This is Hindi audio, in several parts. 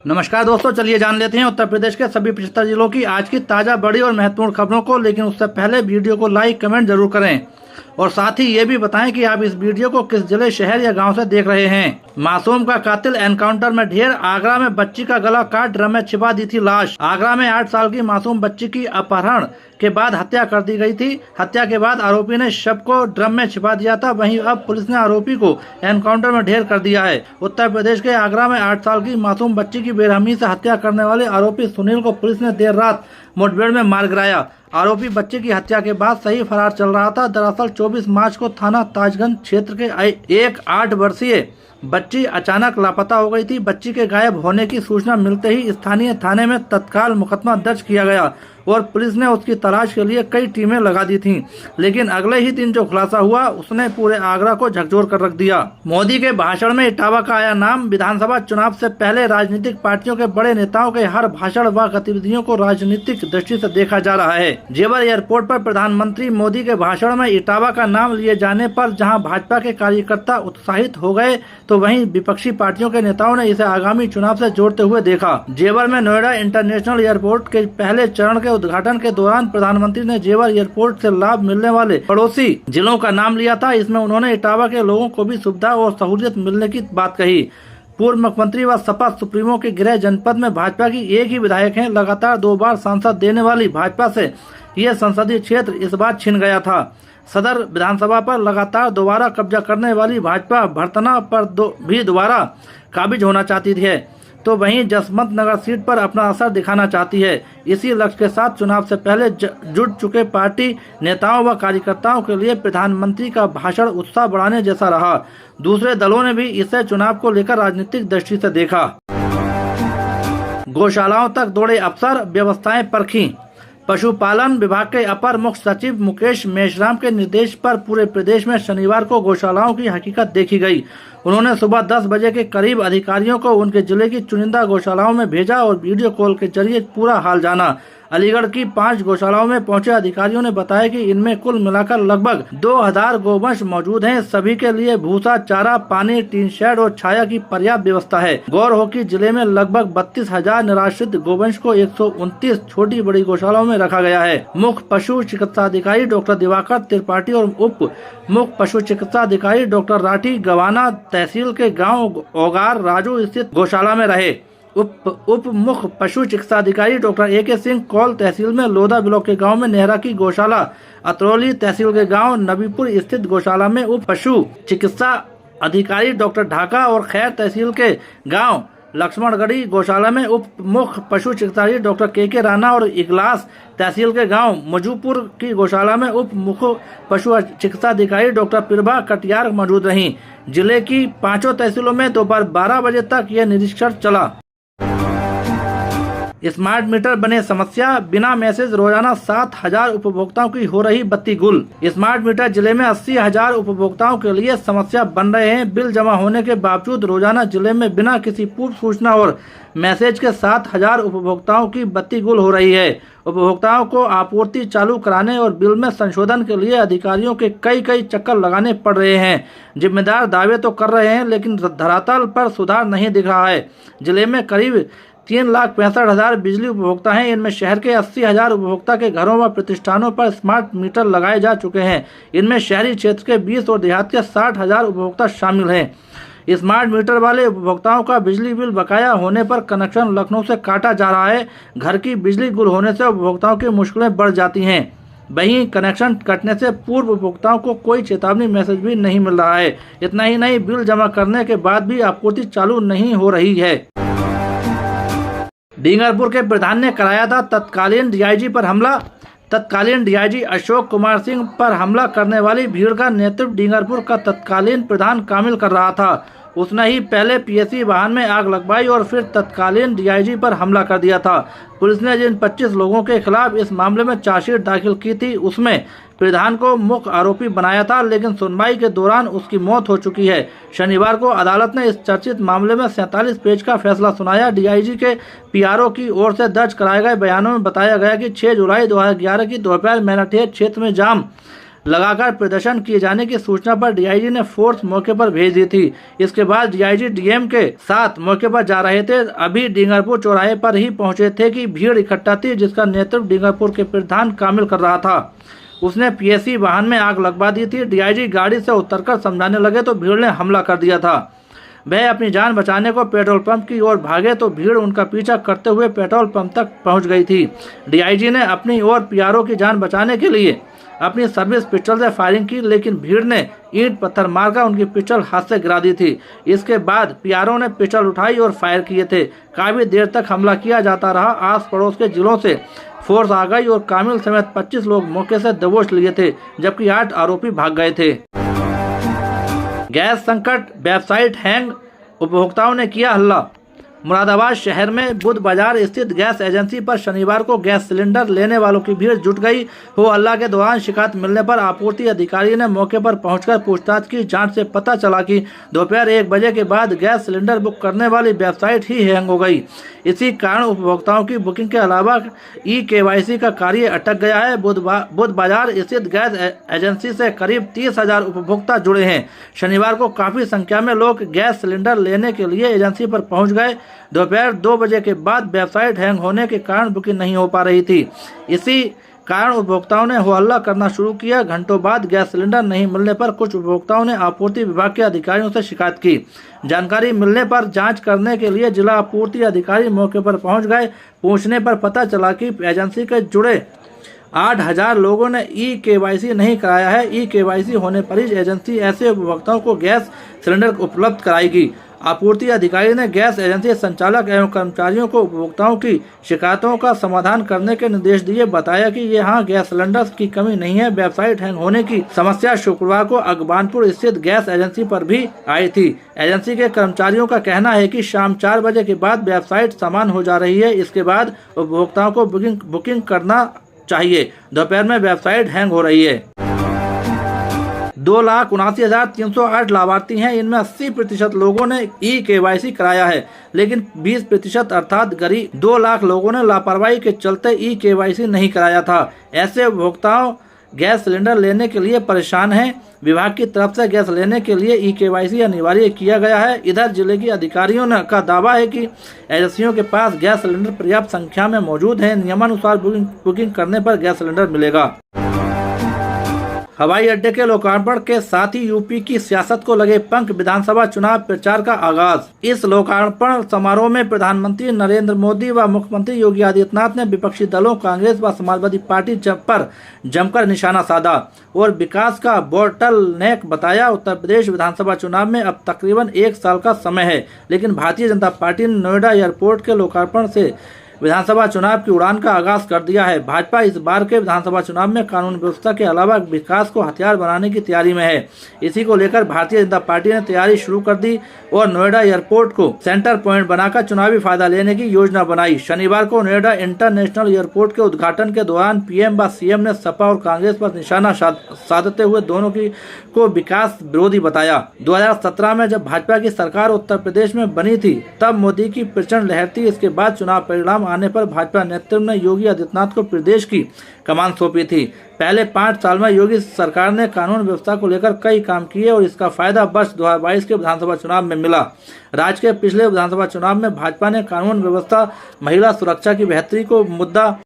नमस्कार दोस्तों, चलिए जान लेते हैं उत्तर प्रदेश के सभी 75 जिलों की आज की ताज़ा बड़ी और महत्वपूर्ण खबरों को। लेकिन उससे पहले वीडियो को लाइक कमेंट जरूर करें और साथ ही ये भी बताएं कि आप इस वीडियो को किस जिले, शहर या गांव से देख रहे हैं। मासूम का कातिल एनकाउंटर में ढेर। आगरा में बच्ची का गला काट ड्रम में छिपा दी थी लाश। आगरा में 8 साल की मासूम बच्ची की अपहरण के बाद हत्या कर दी गई थी। हत्या के बाद आरोपी ने शव को ड्रम में छिपा दिया था। वहीं अब पुलिस ने आरोपी को एनकाउंटर में ढेर कर दिया है। उत्तर प्रदेश के आगरा में 8 साल की मासूम बच्ची की बेरहमी से हत्या करने वाले आरोपी सुनील को पुलिस ने देर रात मुठभेड़ में मार गिराया। आरोपी बच्चे की हत्या के बाद सही फरार चल रहा था। दरअसल 24 मार्च को थाना ताजगंज क्षेत्र के एक 8 वर्षीय बच्ची अचानक लापता हो गई थी। बच्ची के गायब होने की सूचना मिलते ही स्थानीय थाने में तत्काल मुकदमा दर्ज किया गया और पुलिस ने उसकी तलाश के लिए कई टीमें लगा दी थीं। लेकिन अगले ही दिन जो खुलासा हुआ उसने पूरे आगरा को झकझोर कर रख दिया। मोदी के भाषण में इटावा का आया नाम। विधानसभा चुनाव से पहले राजनीतिक पार्टियों के बड़े नेताओं के हर भाषण व गतिविधियों को राजनीतिक दृष्टि से देखा जा रहा है। जेवर एयरपोर्ट पर प्रधानमंत्री मोदी के भाषण में इटावा का नाम लिए जाने पर जहां भाजपा के कार्यकर्ता उत्साहित हो गए, तो वहीं विपक्षी पार्टियों के नेताओं ने इसे आगामी चुनाव से जोड़ते हुए देखा। जेवर में नोएडा इंटरनेशनल एयरपोर्ट के पहले चरण के उद्घाटन के दौरान प्रधानमंत्री ने जेवर एयरपोर्ट से लाभ मिलने वाले पड़ोसी जिलों का नाम लिया था। इसमें उन्होंने इटावा के लोगों को भी सुविधा और सहूलियत मिलने की बात कही। पूर्व मुख्यमंत्री व सपा सुप्रीमो के गृह जनपद में भाजपा की एक ही विधायक हैं। लगातार 2 बार सांसद देने वाली भाजपा से यह संसदीय क्षेत्र इस बार छिन गया था। सदर विधानसभा पर लगातार दोबारा कब्जा करने वाली भाजपा भरतना पर भी दोबारा काबिज होना चाहती है, तो वहीं जसवंत नगर सीट पर अपना असर दिखाना चाहती है। इसी लक्ष्य के साथ चुनाव से पहले जुट चुके पार्टी नेताओं व कार्यकर्ताओं के लिए प्रधानमंत्री का भाषण उत्साह बढ़ाने जैसा रहा। दूसरे दलों ने भी इसे चुनाव को लेकर राजनीतिक दृष्टि से देखा। गौशालाओं तक दौड़े अफसर, व्यवस्थाएं परखी। पशुपालन विभाग के अपर मुख्य सचिव मुकेश मेश्राम के निर्देश पर पूरे प्रदेश में शनिवार को गौशालाओं की हकीकत देखी गई। उन्होंने सुबह 10 बजे के करीब अधिकारियों को उनके जिले की चुनिंदा गौशालाओं में भेजा और वीडियो कॉल के जरिए पूरा हाल जाना। अलीगढ़ की 5 गौशालाओं में पहुंचे अधिकारियों ने बताया कि इनमें कुल मिलाकर लगभग 2000 गोवंश मौजूद हैं। सभी के लिए भूसा, चारा, पानी, टीन शेड और छाया की पर्याप्त व्यवस्था है। गौर हो कि जिले में लगभग 32,000 निराश्रित गोवंश को 129 छोटी बड़ी गौशालाओं में रखा गया है। मुख्य पशु चिकित्सा अधिकारी डॉक्टर दिवाकर त्रिपाठी और उप मुख्य पशु चिकित्सा अधिकारी डॉक्टर राठी गवाना तहसील के गाँव ओगार राजू स्थित गौशाला में रहे। उप मुख्य पशु चिकित्सा अधिकारी डॉक्टर ए के सिंह कौल तहसील में लोधा ब्लॉक के गांव में नेहरा की गौशाला, अतरौली तहसील के गांव नबीपुर स्थित गौशाला में उप पशु चिकित्सा अधिकारी डॉक्टर ढाका और खैर तहसील के गांव लक्ष्मणगढ़ी गौशाला में उप मुख्य पशु चिकित्सा अधिकारी डॉक्टर के राणा और इगलास तहसील के गांव मजूपुर की गौशाला में उप मुख्य पशु चिकित्सा अधिकारी डॉक्टर प्रभा कटियार मौजूद रहीं। जिले की 5 तहसीलों में दोपहर 12 बजे तक यह निरीक्षण चला। स्मार्ट मीटर बने समस्या। बिना मैसेज रोजाना 7,000 उपभोक्ताओं की हो रही बत्ती गुल। स्मार्ट मीटर जिले में 80,000 उपभोक्ताओं के लिए समस्या बन रहे हैं। बिल जमा होने के बावजूद रोजाना जिले में बिना किसी पूर्व सूचना और मैसेज के 7,000 उपभोक्ताओं की बत्ती गुल हो रही है। उपभोक्ताओं को आपूर्ति चालू कराने और बिल में संशोधन के लिए अधिकारियों के कई चक्कर लगाने पड़ रहे हैं। जिम्मेदार दावे तो कर रहे हैं, लेकिन धरातल पर सुधार नहीं दिख रहा है। जिले में करीब 3,65,000 बिजली उपभोक्ता हैं। इनमें शहर के 80,000 उपभोक्ता के घरों व प्रतिष्ठानों पर स्मार्ट मीटर लगाए जा चुके हैं। इनमें शहरी क्षेत्र के 20 और देहात के 60,000 उपभोक्ता शामिल हैं। स्मार्ट मीटर वाले उपभोक्ताओं का बिजली बिल बकाया होने पर कनेक्शन लखनऊ से काटा जा रहा है। घर की बिजली गुल होने से उपभोक्ताओं की मुश्किलें बढ़ जाती हैं। वहीं कनेक्शन कटने से पूर्व उपभोक्ताओं को कोई चेतावनी मैसेज भी नहीं मिल रहा है। इतना ही नहीं, बिल जमा करने के बाद भी आपूर्ति चालू नहीं हो रही है। डींगरपुर के प्रधान ने कराया था तत्कालीन डीआईजी पर हमला। तत्कालीन डीआईजी अशोक कुमार सिंह पर हमला करने वाली भीड़ का नेतृत्व डींगरपुर का तत्कालीन प्रधान कामिल कर रहा था। उसने ही पहले पीएसी वाहन में आग लगवाई और फिर तत्कालीन डीआईजी पर हमला कर दिया था। पुलिस ने जिन 25 लोगों के खिलाफ इस मामले में चार्जशीट दाखिल की थी, उसमें प्रधान को मुख्य आरोपी बनाया था, लेकिन सुनवाई के दौरान उसकी मौत हो चुकी है। शनिवार को अदालत ने इस चर्चित मामले में 47 पेज का फैसला सुनाया। डीआईजी के पीआरओ की ओर से दर्ज कराए गए बयानों में बताया गया कि 6 जुलाई 2011 की दोपहर मैनाठेर क्षेत्र में जाम लगाकर प्रदर्शन किए जाने की सूचना पर डीआईजी ने फोर्स मौके पर भेज दी थी। इसके बाद डीआईजी डीएम के साथ मौके पर जा रहे थे। अभी डींगरपुर चौराहे पर ही पहुंचे थे कि भीड़ इकट्ठा थी, जिसका नेतृत्व डींगरपुर के प्रधान कामिल कर रहा था। उसने पीएसी वाहन में आग लगवा दी थी। डीआईजी गाड़ी से उतरकर समझाने लगे तो भीड़ ने हमला कर दिया था। वह अपनी जान बचाने को पेट्रोल पंप की ओर भागे तो भीड़ उनका पीछा करते हुए पेट्रोल पंप तक पहुंच गई थी। डीआईजी ने अपनी और पीआरओ की जान बचाने के लिए अपनी सर्विस पिस्टल से फायरिंग की, लेकिन भीड़ ने ईंट पत्थर मारकर उनकी पिस्टल हाथ से गिरा दी थी। इसके बाद पीआरओ ने पिस्टल उठाई और फायर किए थे। काफी देर तक हमला किया जाता रहा। आस पड़ोस के जिलों से फोर्स आ गई और कामिल समेत 25 लोग मौके से दबोच लिए थे, जबकि 8 आरोपी भाग गए थे। गैस संकट, वेबसाइट हैंग, उपभोक्ताओं ने किया हल्ला। मुरादाबाद शहर में बुध बाजार स्थित गैस एजेंसी पर शनिवार को गैस सिलेंडर लेने वालों की भीड़ जुट गई। हो हल्ला के दौरान शिकायत मिलने पर आपूर्ति अधिकारी ने मौके पर पहुंचकर पूछताछ की। जांच से पता चला कि दोपहर 1 बजे के बाद गैस सिलेंडर बुक करने वाली वेबसाइट ही हैंग हो गई। इसी कारण उपभोक्ताओं की बुकिंग के अलावा ई-केवाईसी का कार्य अटक गया है। बुध बाजार स्थित गैस एजेंसी से करीब 30,000 उपभोक्ता जुड़े हैं। शनिवार को काफी संख्या में लोग गैस सिलेंडर लेने के लिए एजेंसी पर पहुंच गए। दोपहर 2 बजे के बाद वेबसाइट हैंग होने के कारण बुकिंग नहीं हो पा रही थी। इसी कारण उपभोक्ताओं ने हो हल्ला करना शुरू किया। घंटों बाद गैस सिलेंडर नहीं मिलने पर कुछ उपभोक्ताओं ने आपूर्ति विभाग के अधिकारियों से शिकायत की। जानकारी मिलने पर जांच करने के लिए जिला आपूर्ति अधिकारी मौके पर पहुंच गए। पूछने पर पता चला कि एजेंसी के जुड़े 8,000 लोगों ने ई-केवाईसी नहीं कराया है। ई-केवाईसी होने पर ही एजेंसी ऐसे उपभोक्ताओं को गैस सिलेंडर उपलब्ध कराएगी। आपूर्ति अधिकारी ने गैस एजेंसी संचालक एवं कर्मचारियों को उपभोक्ताओं की शिकायतों का समाधान करने के निर्देश दिए। बताया कि यहाँ गैस सिलेंडर की कमी नहीं है। वेबसाइट हैंग होने की समस्या शुक्रवार को अगबानपुर स्थित गैस एजेंसी पर भी आई थी। एजेंसी के कर्मचारियों का कहना है कि शाम 4 बजे के बाद वेबसाइट समान हो जा रही है। इसके बाद उपभोक्ताओं को बुकिंग करना चाहिए। दोपहर में वेबसाइट हैंग हो रही है। 2,79,308 लाभार्थी हैं। इनमें 80% लोगों ने ई-केवाईसी कराया है, लेकिन 20% अर्थात करीब 2 लाख लोगों ने लापरवाही के चलते ई-केवाईसी नहीं कराया था। ऐसे उपभोक्ताओं गैस सिलेंडर लेने के लिए परेशान हैं। विभाग की तरफ से गैस लेने के लिए ई-केवाईसी अनिवार्य किया गया है। इधर जिले के अधिकारियों का दावा है कि एजेंसियों के पास गैस सिलेंडर पर्याप्त संख्या में मौजूद है। नियमानुसार बुकिंग करने पर गैस सिलेंडर मिलेगा। हवाई अड्डे के लोकार्पण के साथ ही यूपी की सियासत को लगे पंख। विधानसभा चुनाव प्रचार का आगाज। इस लोकार्पण समारोह में प्रधानमंत्री नरेंद्र मोदी व मुख्यमंत्री योगी आदित्यनाथ ने विपक्षी दलों कांग्रेस व समाजवादी पार्टी पर जमकर निशाना साधा और विकास का बोटलनेक बताया। उत्तर प्रदेश विधानसभा चुनाव में अब तकरीबन 1 साल का समय है, लेकिन भारतीय जनता पार्टी ने नोएडा एयरपोर्ट के लोकार्पण से विधानसभा चुनाव की उड़ान का आगाज कर दिया है। भाजपा इस बार के विधानसभा चुनाव में कानून व्यवस्था के अलावा विकास को हथियार बनाने की तैयारी में है। इसी को लेकर भारतीय जनता पार्टी ने तैयारी शुरू कर दी और नोएडा एयरपोर्ट को सेंटर पॉइंट बनाकर चुनावी फायदा लेने की योजना बनाई। शनिवार को नोएडा इंटरनेशनल एयरपोर्ट के उद्घाटन के दौरान पीएम व सीएम ने सपा और कांग्रेस पर निशाना साधते हुए दोनों को विकास विरोधी बताया। 2017 में जब भाजपा की सरकार उत्तर प्रदेश में बनी थी, तब मोदी की प्रचंड लहर थी। इसके बाद चुनाव परिणाम आने पर भाजपा नेतृत्व ने योगी आदित्यनाथ को प्रदेश की कमान सौंपी थी। पहले 5 साल में योगी सरकार ने कानून व्यवस्था को लेकर कई काम किए और इसका फायदा वर्ष 2022 के विधानसभा चुनाव में मिला। राज्य के पिछले विधानसभा चुनाव में भाजपा ने कानून व्यवस्था, महिला सुरक्षा की बेहतरी को मुद्दा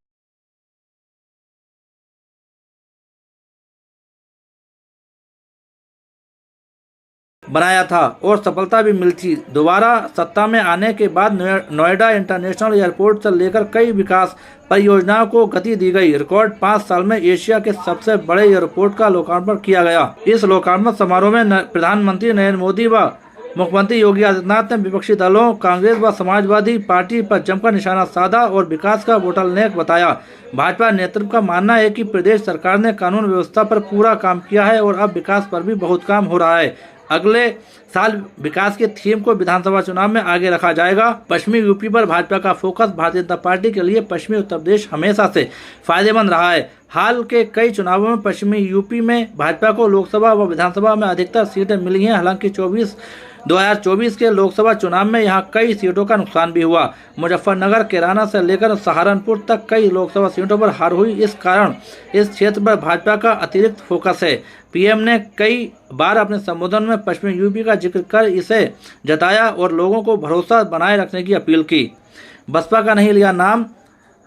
बनाया था और सफलता भी मिली थी। दोबारा सत्ता में आने के बाद नोएडा इंटरनेशनल एयरपोर्ट से लेकर कई विकास परियोजनाओं को गति दी गई। रिकॉर्ड 5 साल में एशिया के सबसे बड़े एयरपोर्ट का लोकार्पण किया गया। इस लोकार्पण समारोह में प्रधानमंत्री नरेंद्र मोदी व मुख्यमंत्री योगी आदित्यनाथ ने विपक्षी दलों कांग्रेस व समाजवादी पार्टी पर जमकर निशाना साधा और विकास का बोटलनेक बताया। भाजपा नेतृत्व का मानना है कि प्रदेश सरकार ने कानून व्यवस्था पर पूरा काम किया है और अब विकास पर भी बहुत काम हो रहा है। अगले साल विकास के थीम को विधानसभा चुनाव में आगे रखा जाएगा। पश्चिमी यूपी पर भाजपा का फोकस। भारतीय जनता पार्टी के लिए पश्चिमी उत्तर प्रदेश हमेशा से फायदेमंद रहा है। हाल के कई चुनावों में पश्चिमी यूपी में भाजपा को लोकसभा व विधानसभा में अधिकतर सीटें मिली हैं। हालांकि 2024 के लोकसभा चुनाव में यहां कई सीटों का नुकसान भी हुआ। मुजफ्फरनगर, कैराना से लेकर सहारनपुर तक कई लोकसभा सीटों पर हार हुई। इस कारण इस क्षेत्र पर भाजपा का अतिरिक्त फोकस है। पीएम ने कई बार अपने संबोधन में पश्चिमी यूपी का जिक्र कर इसे जताया और लोगों को भरोसा बनाए रखने की अपील की। बसपा का नहीं लिया नाम।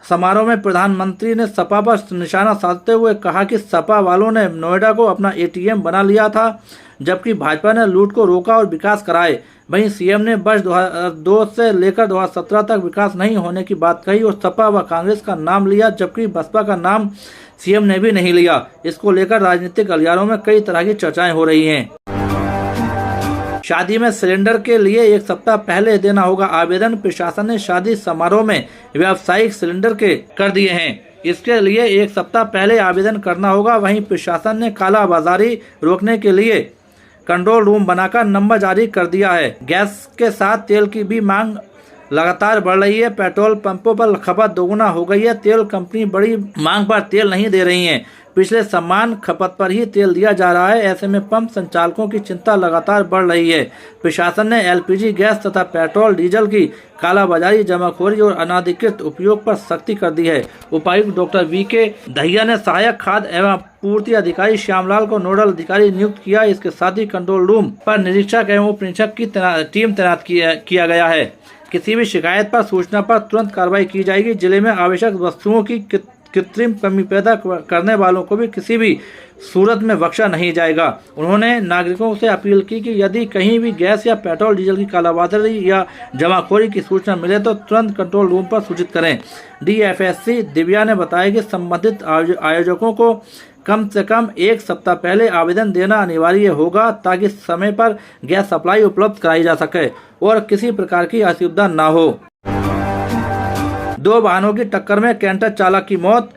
समारोह में प्रधानमंत्री ने सपा पर निशाना साधते हुए कहा कि सपा वालों ने नोएडा को अपना एटीएम बना लिया था, जबकि भाजपा ने लूट को रोका और विकास कराए। वहीं सीएम ने वर्ष 2002 से लेकर 2017 तक विकास नहीं होने की बात कही और सपा व कांग्रेस का नाम लिया, जबकि बसपा का नाम सीएम ने भी नहीं लिया। इसको लेकर राजनीतिक गलियारों में कई तरह की चर्चाएं हो रही हैं। शादी में सिलेंडर के लिए एक सप्ताह पहले देना होगा आवेदन। प्रशासन ने शादी समारोह में व्यावसायिक सिलेंडर के कर दिए हैं। इसके लिए एक सप्ताह पहले आवेदन करना होगा। वहीं प्रशासन ने कालाबाजारी रोकने के लिए कंट्रोल रूम बनाकर नंबर जारी कर दिया है। गैस के साथ तेल की भी मांग लगातार बढ़ रही है। पेट्रोल पंपों पर खपत दोगुना हो गई है। तेल कंपनी बड़ी मांग पर तेल नहीं दे रही है। पिछले समान खपत पर ही तेल दिया जा रहा है। ऐसे में पंप संचालकों की चिंता लगातार बढ़ रही है। प्रशासन ने एलपीजी गैस तथा पेट्रोल डीजल की कालाबाजारी, जमाखोरी और अनाधिकृत उपयोग पर सख्ती कर दी है। उपायुक्त डॉक्टर वीके दहिया ने सहायक खाद्य एवं पूर्ति अधिकारी श्यामलाल को नोडल अधिकारी नियुक्त किया। इसके साथ ही कंट्रोल रूम पर निरीक्षक एवं उपनिरीक्षक की टीम तैनात किया गया है। किसी भी शिकायत पर सूचना पर तुरंत कार्रवाई की जाएगी। जिले में आवश्यक वस्तुओं की कृत्रिम कमी पैदा करने वालों को भी किसी भी सूरत में बख्शा नहीं जाएगा। उन्होंने नागरिकों से अपील की कि यदि कहीं भी गैस या पेट्रोल डीजल की कालाबाजारी या जमाखोरी की सूचना मिले तो तुरंत कंट्रोल रूम पर सूचित करें। डीएफएससी दिव्या ने बताया कि संबंधित आयोजकों को कम से कम एक सप्ताह पहले आवेदन देना अनिवार्य होगा, ताकि समय पर गैस सप्लाई उपलब्ध कराई जा सके और किसी प्रकार की असुविधा न हो। 2 वाहनों की टक्कर में कैंटर चालक की मौत।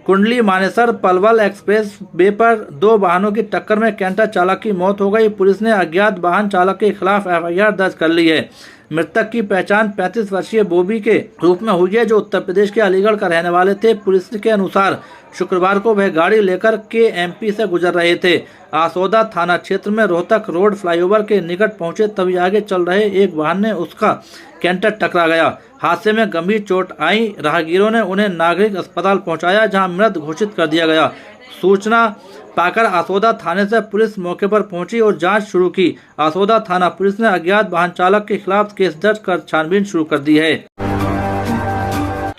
कुंडली मानेसर पलवल एक्सप्रेस वे पर 2 वाहनों की टक्कर में कैंटर चालक की मौत हो गई। पुलिस ने अज्ञात वाहन चालक के खिलाफ एफआईआर दर्ज कर ली है। मृतक की पहचान 35 वर्षीय बॉबी के रूप में हुई है, जो उत्तर प्रदेश के अलीगढ़ का रहने वाले थे। पुलिस के अनुसार शुक्रवार को वह गाड़ी लेकर केएमपी से गुजर रहे थे। आसोदा थाना क्षेत्र में रोहतक रोड फ्लाईओवर के निकट पहुंचे, तभी आगे चल रहे एक वाहन ने उसका कैंटर टकरा गया। हादसे में गंभीर चोट आई। राहगीरों ने उन्हें नागरिक अस्पताल पहुंचाया, जहां मृत घोषित कर दिया गया। सूचना पाकर आसोदा थाने से पुलिस मौके पर पहुंची और जांच शुरू की। आसोदा थाना पुलिस ने अज्ञात वाहन चालक के खिलाफ केस दर्ज कर छानबीन शुरू कर दी है।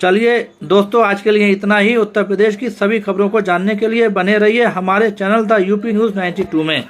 चलिए दोस्तों, आज के लिए इतना ही। उत्तर प्रदेश की सभी खबरों को जानने के लिए बने रहिए हमारे चैनल द यूपी न्यूज़ 92 में।